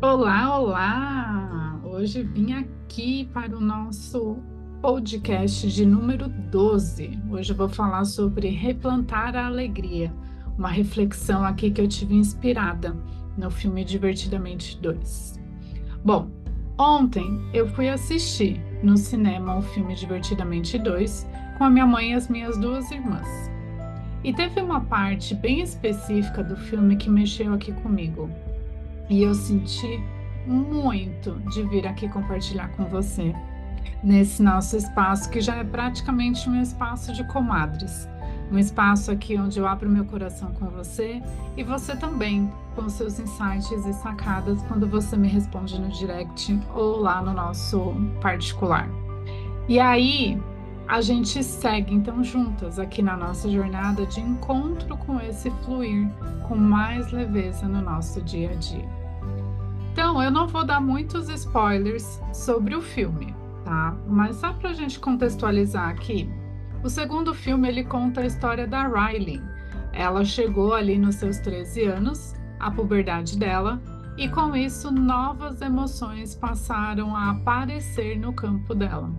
Olá, olá! Hoje vim aqui para o nosso podcast de número 12. Hoje eu vou falar sobre replantar a alegria, uma reflexão aqui que eu tive inspirada no filme Divertidamente 2. Bom, ontem eu fui assistir no cinema o filme Divertidamente 2 com a minha mãe e as minhas duas irmãs. E teve uma parte bem específica do filme que mexeu aqui comigo. E eu senti muito de vir aqui compartilhar com você nesse nosso espaço, que já é praticamente um espaço de comadres. Um espaço aqui onde eu abro meu coração com você e você também, com seus insights e sacadas, quando você me responde no direct ou lá no nosso particular. E aí, a gente segue então juntas aqui na nossa jornada de encontro com esse fluir, com mais leveza no nosso dia a dia. Então, eu não vou dar muitos spoilers sobre o filme, tá? Mas só para a gente contextualizar aqui, o segundo filme ele conta a história da Riley. Ela chegou ali nos seus 13 anos, a puberdade dela, e com isso novas emoções passaram a aparecer no campo dela.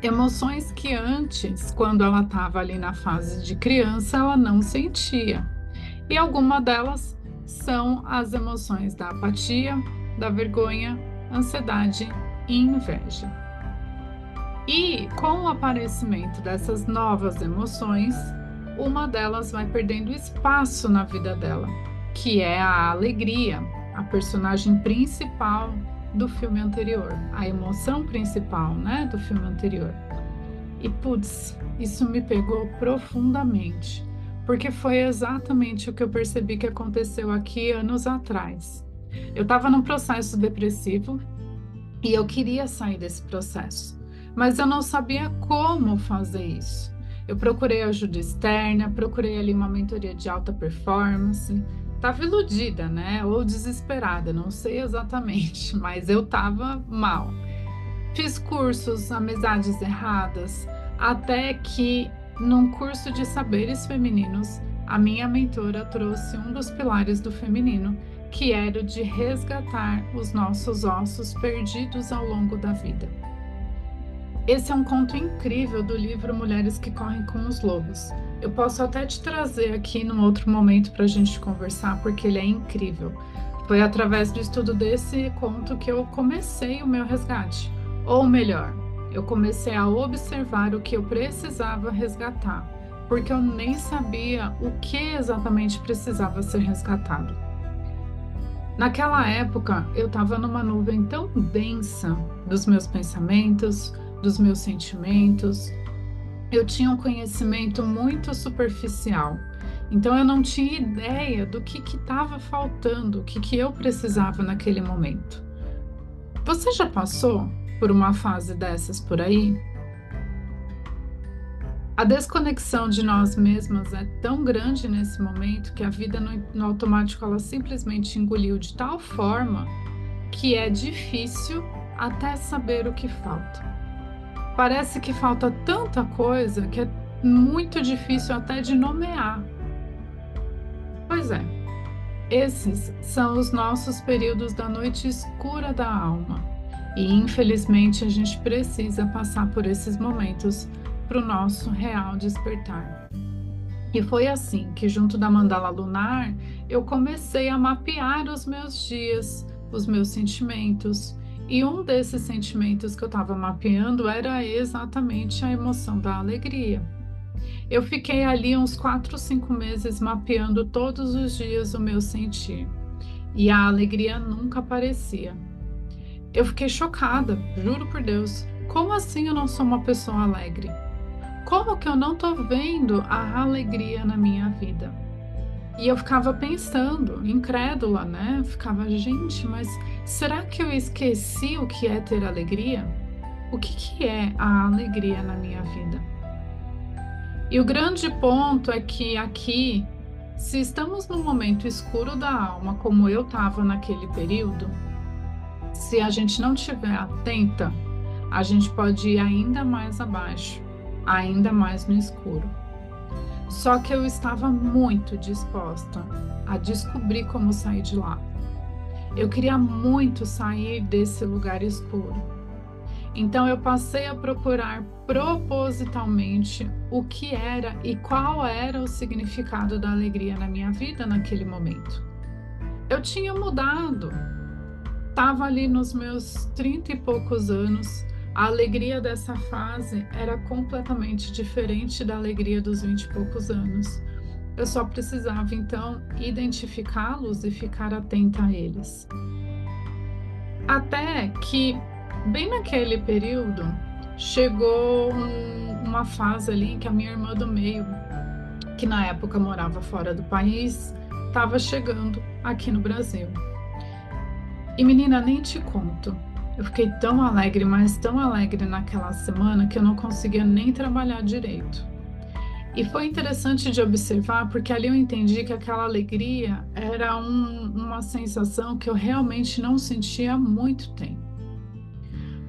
Emoções que antes, quando ela estava ali na fase de criança, ela não sentia. E alguma delas são as emoções da apatia, da vergonha, ansiedade e inveja. E com o aparecimento dessas novas emoções, uma delas vai perdendo espaço na vida dela, que é a alegria, a personagem principal do filme anterior, a emoção principal, né, do filme anterior. E putz, isso me pegou profundamente, porque foi exatamente o que eu percebi que aconteceu aqui anos atrás. Eu estava num processo depressivo e eu queria sair desse processo, mas eu não sabia como fazer isso. Eu procurei ajuda externa, procurei ali uma mentoria de alta performance. Estava iludida, né? Ou desesperada, não sei exatamente, mas eu estava mal. Fiz cursos, amizades erradas, até que num curso de saberes femininos, a minha mentora trouxe um dos pilares do feminino, que era o de resgatar os nossos ossos perdidos ao longo da vida. Esse é um conto incrível do livro Mulheres que Correm com os Lobos. Eu posso até te trazer aqui num outro momento para a gente conversar, porque ele é incrível. Foi através do estudo desse conto que eu comecei o meu resgate. Ou melhor, eu comecei a observar o que eu precisava resgatar, porque eu nem sabia o que exatamente precisava ser resgatado. Naquela época, eu estava numa nuvem tão densa dos meus pensamentos, dos meus sentimentos. Eu tinha um conhecimento muito superficial, então eu não tinha ideia do que estava faltando, o que eu precisava naquele momento. Você já passou por uma fase dessas por aí? A desconexão de nós mesmas é tão grande nesse momento que a vida no automático ela simplesmente engoliu de tal forma que é difícil até saber o que falta. Parece que falta tanta coisa que é muito difícil até de nomear. Pois é, esses são os nossos períodos da noite escura da alma. E infelizmente a gente precisa passar por esses momentos para o nosso real despertar. E foi assim que, junto da mandala lunar, eu comecei a mapear os meus dias, os meus sentimentos. E um desses sentimentos que eu estava mapeando era exatamente a emoção da alegria. Eu fiquei ali uns 4, 5 meses mapeando todos os dias o meu sentir. E a alegria nunca aparecia. Eu fiquei chocada, juro por Deus. Como assim eu não sou uma pessoa alegre? Como que eu não tô vendo a alegria na minha vida? E eu ficava pensando, incrédula, né? Ficava, gente, mas será que eu esqueci o que é ter alegria? O que é a alegria na minha vida? E o grande ponto é que aqui, se estamos num momento escuro da alma, como eu estava naquele período, se a gente não estiver atenta, a gente pode ir ainda mais abaixo, ainda mais no escuro. Só que eu estava muito disposta a descobrir como sair de lá. Eu queria muito sair desse lugar escuro. Então eu passei a procurar propositalmente o que era e qual era o significado da alegria na minha vida naquele momento. Eu tinha mudado, estava ali nos meus 30 e poucos anos. A alegria dessa fase era completamente diferente da alegria dos 20 e poucos anos. Eu só precisava então identificá-los e ficar atenta a eles. Até que, bem naquele período, chegou uma fase ali em que a minha irmã do meio, que na época morava fora do país, estava chegando aqui no Brasil. E menina, nem te conto. Eu fiquei tão alegre, mas tão alegre naquela semana que eu não conseguia nem trabalhar direito. E foi interessante de observar, porque ali eu entendi que aquela alegria era uma sensação que eu realmente não sentia há muito tempo.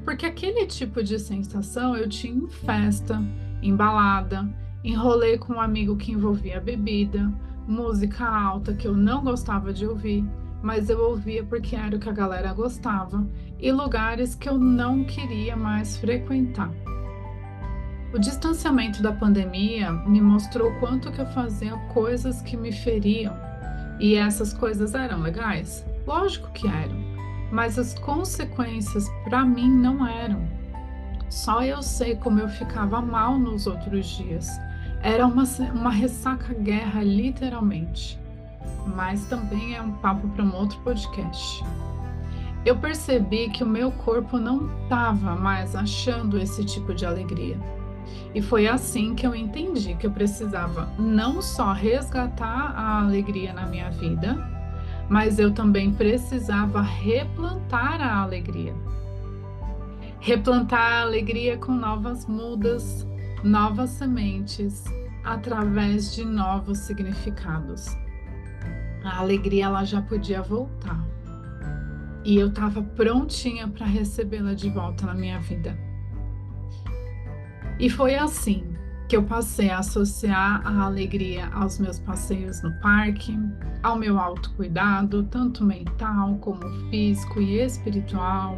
Porque aquele tipo de sensação eu tinha em festa, em balada, em rolê com um amigo que envolvia bebida, música alta que eu não gostava de ouvir, mas eu ouvia porque era o que a galera gostava, e lugares que eu não queria mais frequentar. O distanciamento da pandemia me mostrou o quanto que eu fazia coisas que me feriam. E essas coisas eram legais? Lógico que eram, mas as consequências para mim não eram. Só eu sei como eu ficava mal nos outros dias. Era uma ressaca-guerra, literalmente. Mas também é um papo para um outro podcast. Eu percebi que o meu corpo não estava mais achando esse tipo de alegria. E foi assim que eu entendi que eu precisava não só resgatar a alegria na minha vida, mas eu também precisava replantar a alegria. Replantar a alegria com novas mudas, novas sementes, através de novos significados. A alegria ela já podia voltar. E eu estava prontinha para recebê-la de volta na minha vida. E foi assim que eu passei a associar a alegria aos meus passeios no parque, ao meu autocuidado, tanto mental como físico e espiritual.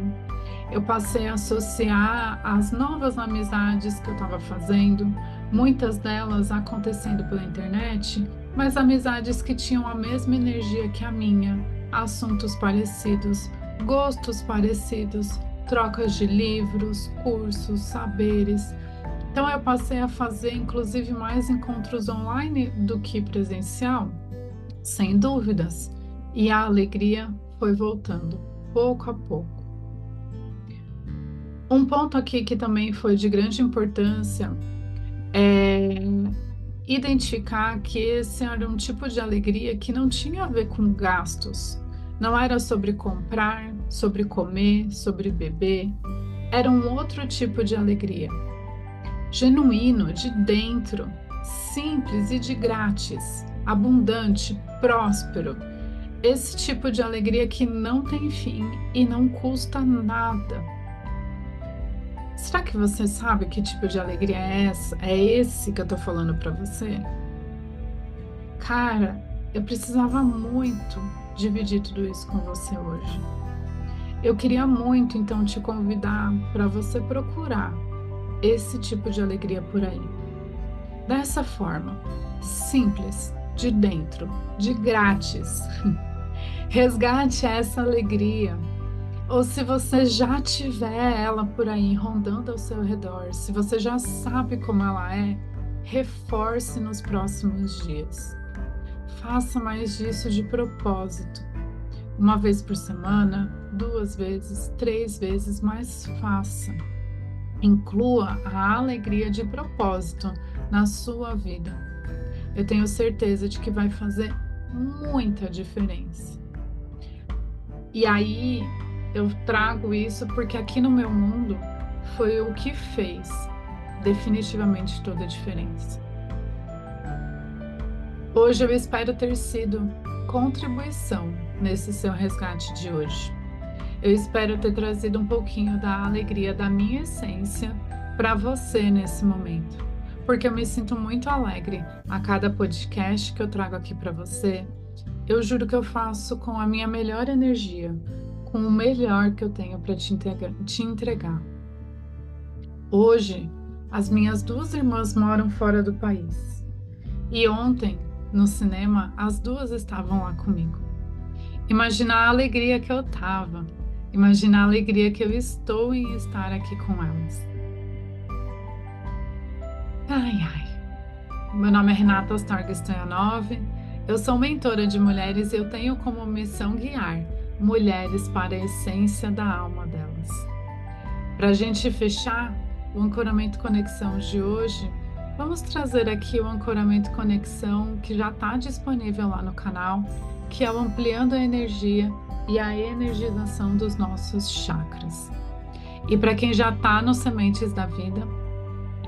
Eu passei a associar as novas amizades que eu estava fazendo, muitas delas acontecendo pela internet, mas amizades que tinham a mesma energia que a minha, assuntos parecidos, gostos parecidos, trocas de livros, cursos, saberes. Então eu passei a fazer inclusive mais encontros online do que presencial, sem dúvidas, e a alegria foi voltando pouco a pouco. Um ponto aqui que também foi de grande importância é identificar que esse era um tipo de alegria que não tinha a ver com gastos. Não era sobre comprar, sobre comer, sobre beber. Era um outro tipo de alegria. Genuíno, de dentro, simples e de grátis, abundante, próspero. Esse tipo de alegria que não tem fim e não custa nada. Será que você sabe que tipo de alegria é essa? É esse que eu tô falando para você? Cara, eu precisava muito dividir tudo isso com você hoje. Eu queria muito então te convidar para você procurar esse tipo de alegria por aí. Dessa forma, simples, de dentro, de grátis. Resgate essa alegria. Ou se você já tiver ela por aí rondando ao seu redor, se você já sabe como ela é, reforce nos próximos dias. Faça mais disso de propósito. Uma vez por semana, 2 vezes, 3 vezes, mas faça. Inclua a alegria de propósito na sua vida. Eu tenho certeza de que vai fazer muita diferença. E aí eu trago isso porque aqui no meu mundo foi o que fez definitivamente toda a diferença. Hoje eu espero ter sido contribuição nesse seu resgate de hoje. Eu espero ter trazido um pouquinho da alegria da minha essência para você nesse momento. porque eu me sinto muito alegre a cada podcast que eu trago aqui para você. Eu juro que eu faço com a minha melhor energia, com o melhor que eu tenho para te entregar. Hoje, as minhas duas irmãs moram fora do país. E ontem, no cinema, as duas estavam lá comigo. Imagina a alegria que eu tava. Imagina a alegria que eu estou em estar aqui com elas. Ai, ai. Meu nome é Renata Astorga Stoyanov. Eu sou mentora de mulheres e eu tenho como missão guiar mulheres para a essência da alma delas. Para a gente fechar o Ancoramento Conexão de hoje, vamos trazer aqui o Ancoramento Conexão que já está disponível lá no canal, que é o Ampliando a Energia e a Energização dos nossos chakras. E para quem já está no Sementes da Vida,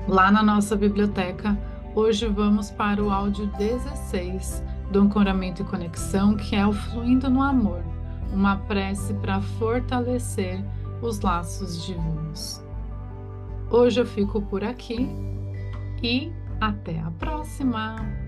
lá na nossa biblioteca, hoje vamos para o áudio 16 do Ancoramento e Conexão, que é o Fluindo no Amor, uma prece para fortalecer os laços divinos. Hoje eu fico por aqui e até a próxima!